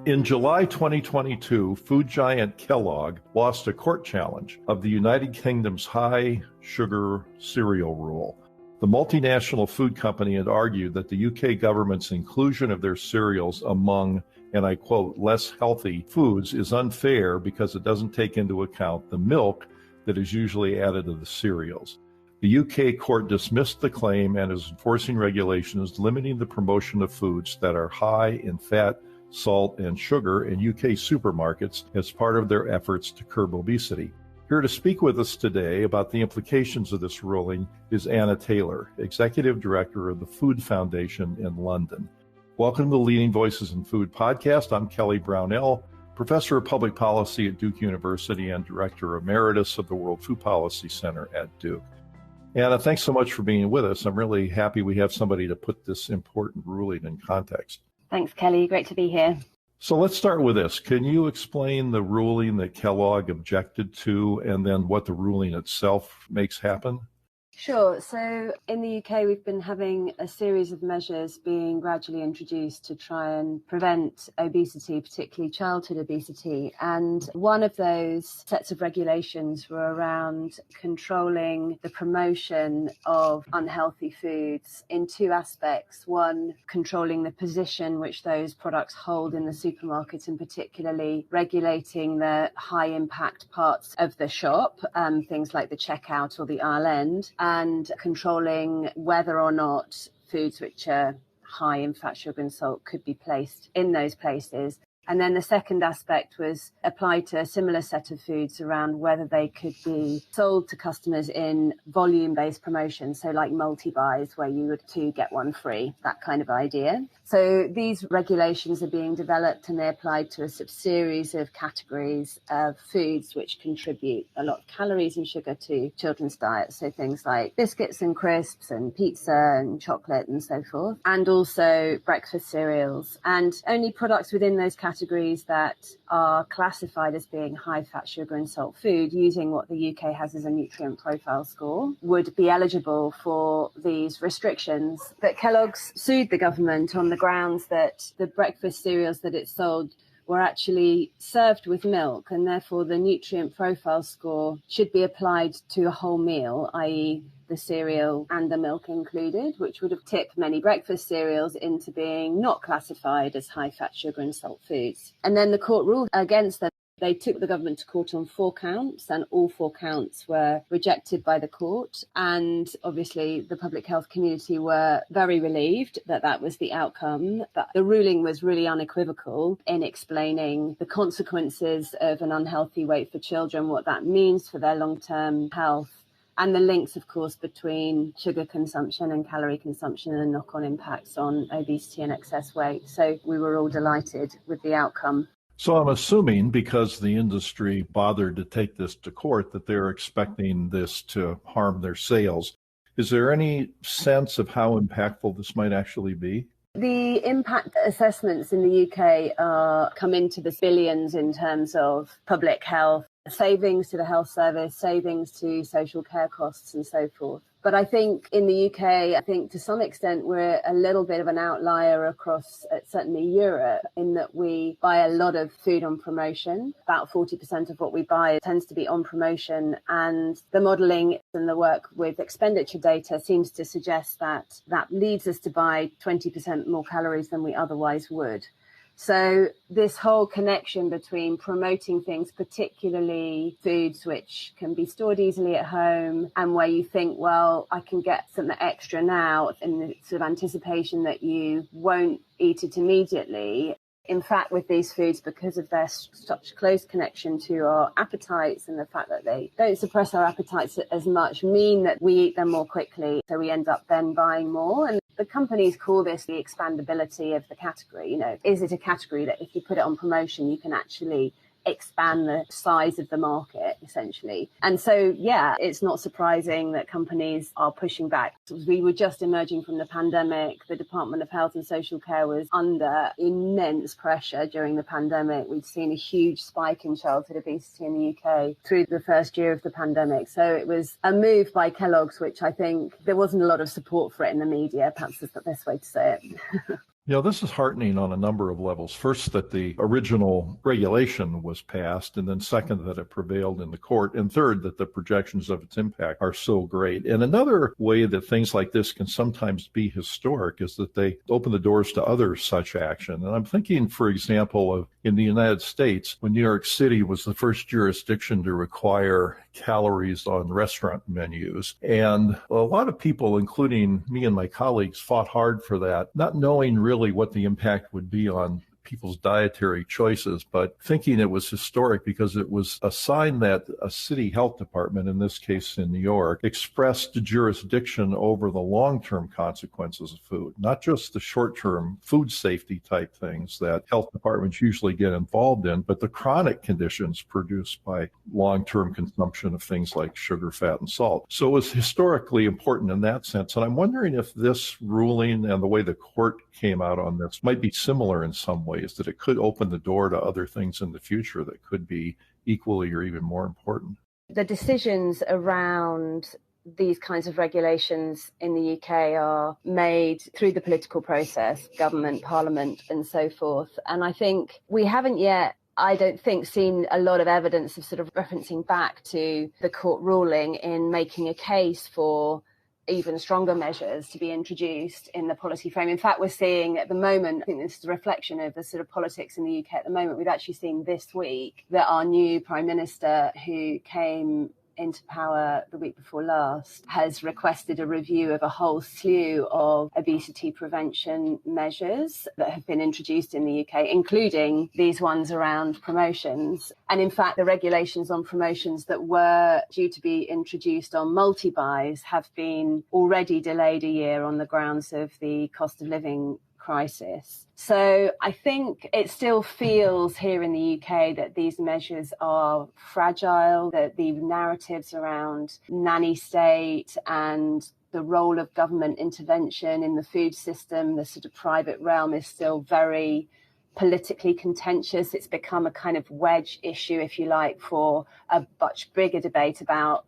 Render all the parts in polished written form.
In July 2022, food giant Kellogg lost a court challenge of the United Kingdom's high sugar cereal rule. The multinational food company had argued that the UK government's inclusion of their cereals among, and I quote, less healthy foods is unfair because it doesn't take into account the milk that is usually added to the cereals. The UK court dismissed the claim and is enforcing regulations limiting the promotion of foods that are high in fat, salt, and sugar in UK supermarkets as part of their efforts to curb obesity. Here to speak with us today about the implications of this ruling is Anna Taylor, Executive Director of the Food Foundation in London. Welcome to the Leading Voices in Food podcast. I'm Kelly Brownell, Professor of Public Policy at Duke University and Director Emeritus of the World Food Policy Center at Duke. Anna, thanks so much for being with us. I'm really happy we have somebody to put this important ruling in context. Thanks, Kelly. Great to be here. So let's start with this. Can you explain the ruling that Kellogg objected to and then what the ruling itself makes happen? Sure. So in the UK, we've been having a series of measures being gradually introduced to try and prevent obesity, particularly childhood obesity. And one of those sets of regulations were around controlling the promotion of unhealthy foods in two aspects. One, controlling the position which those products hold in the supermarket, and particularly regulating the high impact parts of the shop, things like the checkout or the aisle end, and controlling whether or not foods which are high in fat, sugar and salt could be placed in those places. And then the second aspect was applied to a similar set of foods around whether they could be sold to customers in volume-based promotions, so like multi-buys where you would 2 get 1 free, that kind of idea. So these regulations are being developed and they're applied to a series of categories of foods which contribute a lot of calories and sugar to children's diets. So things like biscuits and crisps and pizza and chocolate and so forth, and also breakfast cereals. And only products within those categories that are classified as being high fat, sugar and salt food, using what the UK has as a nutrient profile score, would be eligible for these restrictions. But Kellogg's sued the government on the grounds that the breakfast cereals that it sold were actually served with milk, and therefore the nutrient profile score should be applied to a whole meal, i.e. the cereal and the milk included, which would have tipped many breakfast cereals into being not classified as high fat, sugar and salt foods. And then the court ruled against them. They took the government to court on 4 counts, and all 4 counts were rejected by the court. And obviously the public health community were very relieved that that was the outcome. But the ruling was really unequivocal in explaining the consequences of an unhealthy weight for children, what that means for their long-term health, and the links, of course, between sugar consumption and calorie consumption and knock-on impacts on obesity and excess weight. So we were all delighted with the outcome. So I'm assuming because the industry bothered to take this to court that they're expecting this to harm their sales. Is there any sense of how impactful this might actually be? The impact assessments in the UK come into the billions in terms of public health, savings to the health service, savings to social care costs and so forth. But I think in the UK, I think to some extent we're a little bit of an outlier across certainly Europe in that we buy a lot of food on promotion. About 40% of what we buy tends to be on promotion, and the modelling and the work with expenditure data seems to suggest that that leads us to buy 20% more calories than we otherwise would. So this whole connection between promoting things, particularly foods which can be stored easily at home and where you think, well, I can get something extra now in the sort of anticipation that you won't eat it immediately. In fact, with these foods, because of their such close connection to our appetites and the fact that they don't suppress our appetites as much, mean that we eat them more quickly. So we end up then buying more. And the companies call this the expandability of the category. You know, is it a category that if you put it on promotion, you can actually expand the size of the market, essentially? And so, yeah, it's not surprising that companies are pushing back. We were just emerging from the pandemic. The Department of Health and Social Care was under immense pressure during the pandemic. We'd seen a huge spike in childhood obesity in the UK through the first year of the pandemic. So it was a move by Kellogg's, which I think there wasn't a lot of support for it in the media. Perhaps that's the best way to say it. This is heartening on a number of levels. First, that the original regulation was passed, and then second, that it prevailed in the court, and third, that the projections of its impact are so great. And another way that things like this can sometimes be historic is that they open the doors to other such action. And I'm thinking, for example, of in the United States, when New York City was the first jurisdiction to require calories on restaurant menus. And a lot of people, including me and my colleagues, fought hard for that, not knowing really what the impact would be on people's dietary choices, but thinking it was historic because it was a sign that a city health department, in this case in New York, expressed jurisdiction over the long-term consequences of food, not just the short-term food safety type things that health departments usually get involved in, but the chronic conditions produced by long-term consumption of things like sugar, fat, and salt. So it was historically important in that sense. And I'm wondering if this ruling and the way the court came out on this might be similar in some ways, that it could open the door to other things in the future that could be equally or even more important. The decisions around these kinds of regulations in the UK are made through the political process, government, parliament, and so forth. And I think we haven't yet, I don't think, seen a lot of evidence of sort of referencing back to the court ruling in making a case for even stronger measures to be introduced in the policy frame. In fact, we're seeing at the moment, I think this is a reflection of the sort of politics in the UK at the moment, we've actually seen this week that our new Prime Minister, who came into power the week before last, has requested a review of a whole slew of obesity prevention measures that have been introduced in the UK, including these ones around promotions. And in fact, the regulations on promotions that were due to be introduced on multi-buys have been already delayed a year on the grounds of the cost of living crisis. So I think it still feels here in the UK that these measures are fragile, that the narratives around nanny state and the role of government intervention in the food system, the sort of private realm, is still very politically contentious. It's become a kind of wedge issue, if you like, for a much bigger debate about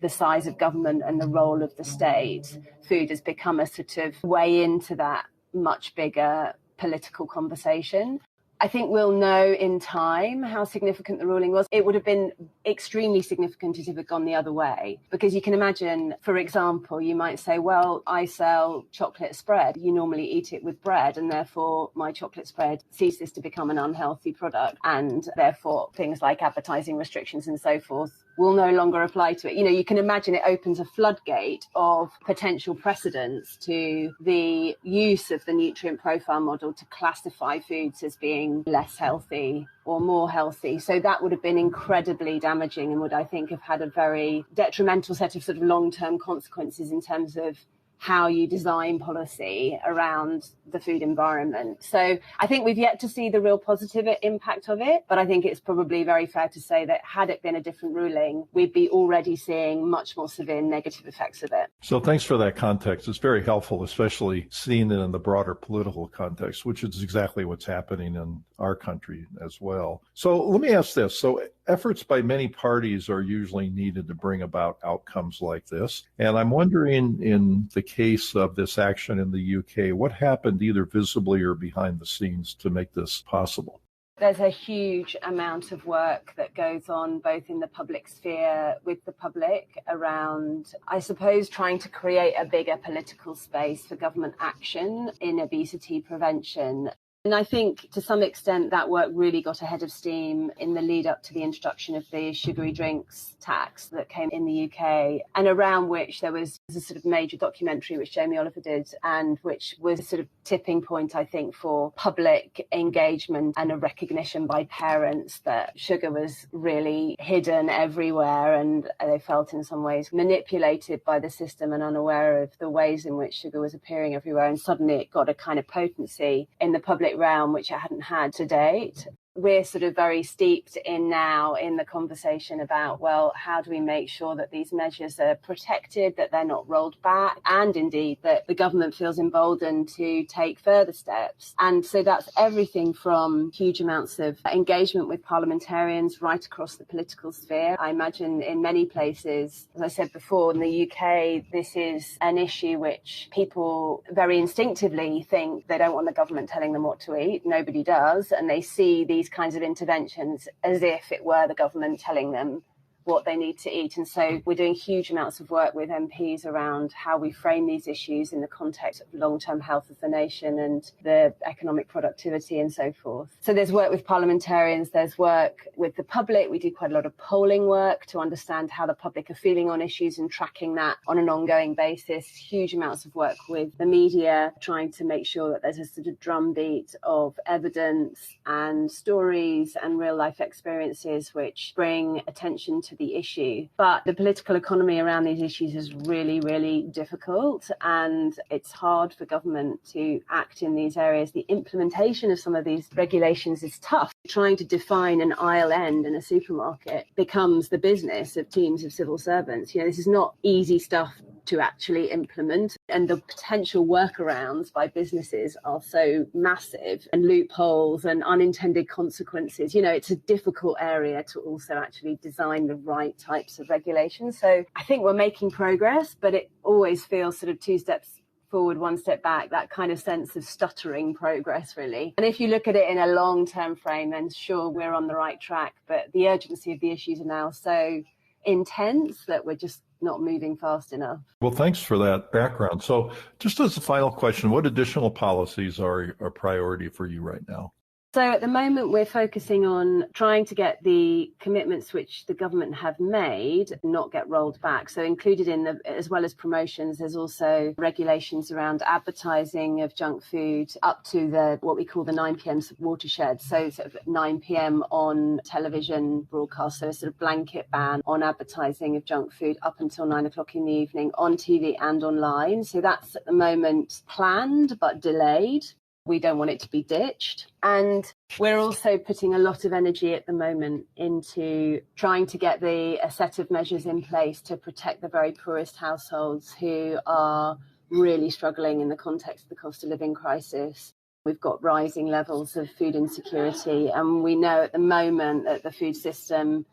the size of government and the role of the state. Food has become a sort of way into that much bigger political conversation. I think we'll know in time how significant the ruling was. It would have been extremely significant if it had gone the other way, because you can imagine, for example, you might say, well, I sell chocolate spread. You normally eat it with bread, and therefore my chocolate spread ceases to become an unhealthy product, and therefore things like advertising restrictions and so forth will no longer apply to it. You can imagine it opens a floodgate of potential precedents to the use of the nutrient profile model to classify foods as being less healthy or more healthy. So that would have been incredibly damaging and would, I think, have had a very detrimental set of sort of long-term consequences in terms of how you design policy around the food environment. So I think we've yet to see the real positive impact of it, but I think it's probably very fair to say that had it been a different ruling, we'd be already seeing much more severe negative effects of it. So thanks for that context. It's very helpful, especially seeing it in the broader political context, which is exactly what's happening in our country as well. So let me ask this. So efforts by many parties are usually needed to bring about outcomes like this. And I'm wondering, in the case of this action in the UK, what happened either visibly or behind the scenes to make this possible? There's a huge amount of work that goes on both in the public sphere with the public around, I suppose, trying to create a bigger political space for government action in obesity prevention. And I think to some extent that work really got ahead of steam in the lead up to the introduction of the sugary drinks tax that came in the UK, and around which there was a sort of major documentary which Jamie Oliver did, and which was a sort of tipping point, I think, for public engagement and a recognition by parents that sugar was really hidden everywhere, and they felt in some ways manipulated by the system and unaware of the ways in which sugar was appearing everywhere. And suddenly it got a kind of potency in the public realm which it hadn't had to date. we're sort of very steeped in now in the conversation about, well, how do we make sure that these measures are protected, that they're not rolled back, and indeed that the government feels emboldened to take further steps. And so that's everything from huge amounts of engagement with parliamentarians right across the political sphere. I imagine in many places, as I said before, in the UK, this is an issue which people very instinctively think they don't want the government telling them what to eat. Nobody does. And they see these kinds of interventions as if it were the government telling them what they need to eat. And so we're doing huge amounts of work with MPs around how we frame these issues in the context of long-term health of the nation and the economic productivity and so forth. So there's work with parliamentarians, there's work with the public. We do quite a lot of polling work to understand how the public are feeling on issues and tracking that on an ongoing basis. Huge amounts of work with the media, trying to make sure that there's a sort of drumbeat of evidence and stories and real life experiences which bring attention to the issue. But the political economy around these issues is really, really difficult, and it's hard for government to act in these areas. The implementation of some of these regulations is tough. Trying to define an aisle end in a supermarket becomes the business of teams of civil servants. This is not easy stuff to actually implement, and the potential workarounds by businesses are so massive, and loopholes and unintended consequences. It's a difficult area to also actually design the right types of regulations. So I think we're making progress, but it always feels sort of two steps forward, one step back, that kind of sense of stuttering progress, really. And if you look at it in a long-term frame, then sure, we're on the right track, but the urgency of the issues are now so intense that we're just not moving fast enough. Well, thanks for that background. So just as a final question, what additional policies are a priority for you right now? So at the moment, we're focusing on trying to get the commitments which the government have made not get rolled back. So included in as well as promotions, there's also regulations around advertising of junk food up to what we call the 9 p.m. watershed. So sort of 9 p.m. on television broadcast. So a sort of blanket ban on advertising of junk food up until 9 o'clock in the evening on TV and online. So that's at the moment planned but delayed. We don't want it to be ditched. And we're also putting a lot of energy at the moment into trying to get a set of measures in place to protect the very poorest households who are really struggling in the context of the cost of living crisis. We've got rising levels of food insecurity, and we know at the moment that the food system,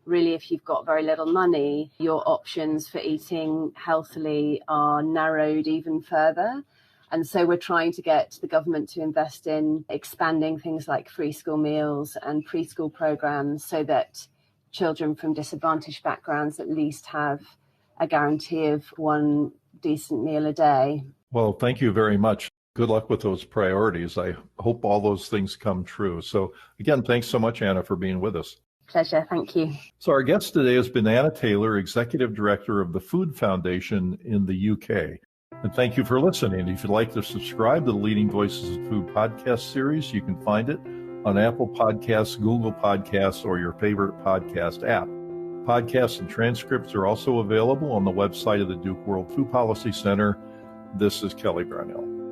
really, if you've got very little money, your options for eating healthily are narrowed even further. And so we're trying to get the government to invest in expanding things like free school meals and preschool programs so that children from disadvantaged backgrounds at least have a guarantee of one decent meal a day. Well, thank you very much. Good luck with those priorities. I hope all those things come true. So again, thanks so much, Anna, for being with us. Pleasure. Thank you. So our guest today has been Anna Taylor, Executive Director of the Food Foundation in the UK. And thank you for listening. If you'd like to subscribe to the Leading Voices of Food podcast series, you can find it on Apple Podcasts, Google Podcasts, or your favorite podcast app. Podcasts and transcripts are also available on the website of the Duke World Food Policy Center. This is Kelly Brownell.